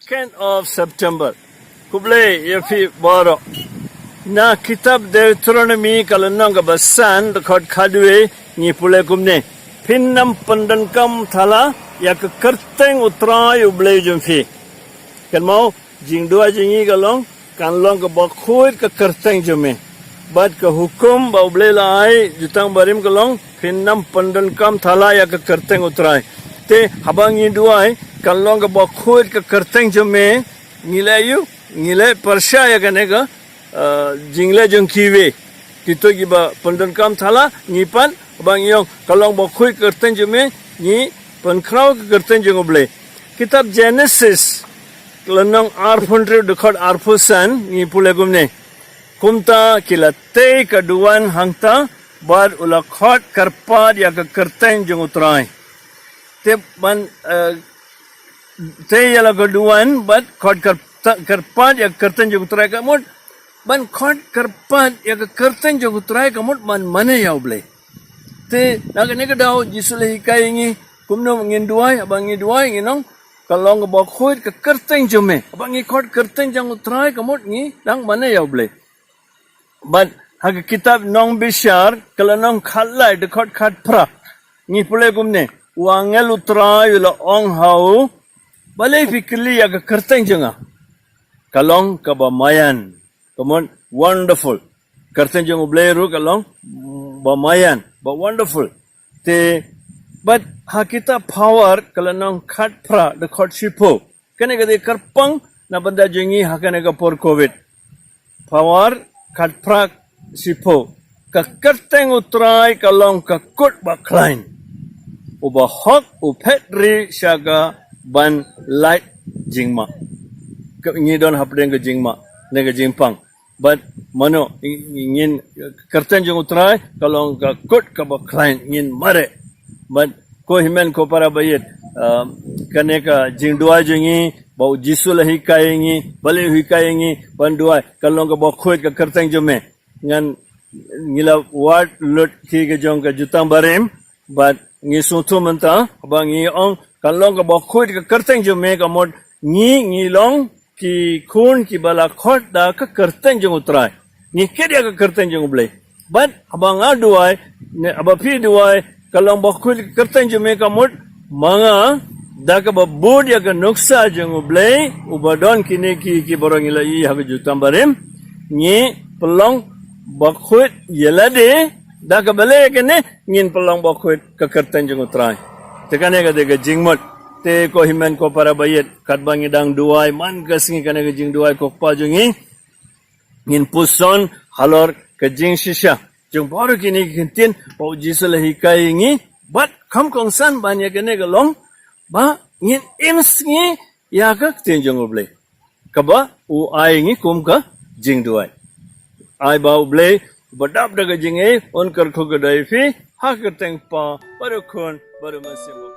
2nd of September. Kublai yafi baro. Na kitab Deuteronomy kalanang ka basan record khadwe ni pule kumne. Pinnam pandankam thala yak kerteng utrai U Blei jumfi. Kan mau jingduwai jingi kalong kanlong ka bakhuit ka kerteng jume. Bad ka hukum ba U Blei lai jutang barim kalong pinnam pandankam thala yak kerteng utrai. Te habangi duai kanlong ka bakhuit ka kerteng jume ngilayu ngilai persya ya kanega jingle jong kiwe kito giba pandankam thala ngipan bang yong kalong bakhui kerten jume ni pankrau kerten jong U Blei kitab Genesis lanang R100 dekat R100 ni pule gumne kumta kilate kaduan hangta bad ulakhat karpad ya kerten jong utrai te ban te yala kaduan bad khat karpad ya kerten jong utrai kamut ban khat karpad ya kerten jong utrai kamut man mane ya U Blei te nagane ka daw jisule hikai ngi kumno ngin abang ngi duai nginong kalong ba khoit ka kerteng jome abang ngi khot kerteng jang utrai kamot ngi dang mane ya U Blei ban hag kitab nong bishar kalanong khallai de khot khat phra ngi pule kumne wangel utrai la ong hau balai fikli ya ka kerteng janga kalong kaba mayan kamon wonderful kerteng jang U Blei ru kalong ba mayan but wonderful te but hakita power kalanong khat phra the khot shipo kane ga de karpang na banda jingi hakane ga por covid power khat phra shipo ka kerteng utrai kalong ka kut baklain uba hok u petri shaga ban light jingma ka ngi don hapdeng ga jingma ne ga jingpang but mano ingin kerten jong utrai kalong ka kut ka baklain ingin mare but ko himen ko para bayet kane ka jingduwai jingi bau jisul hi kaingi bale hi kaingi banduai kalong ka bakhoit ka kerten jome ngan ngila wat lut ki ga jong ka jutang barem but ngi sutu menta bangi ong kalong ka bakhoit ka kerten jome ka mod ngi long ki khun ki bala khot da ka kerten jong utrai ni kedia ka kerten jong U Blei but abang aduai ne abapi duai kalong bakul kerten jome kamut manga da ka babud ya ka nuksa jong U Blei ubadon kini ki borong ila i ha jutam barem ni pelong bakut yelade da ka bale ke ne ngin pelong bakut ka kerten jong utrai tekane ka de ka jingmot te ko himen ko para bayet kat bangi dang duai man kasingi kane ka jingduwai ko pa jongi ngin puson halor ka jing shisha jong baru kini kintin pau jisule hikai ngi bat kham kongsan banya kene ka long ba ngin ims ngi ya ka tin jong U Blei kaba u ai ngi kum ka jingduwai ai ba U Blei badap daga jinge on kar kho ga dai fi ha ka teng pa baru khon baru masim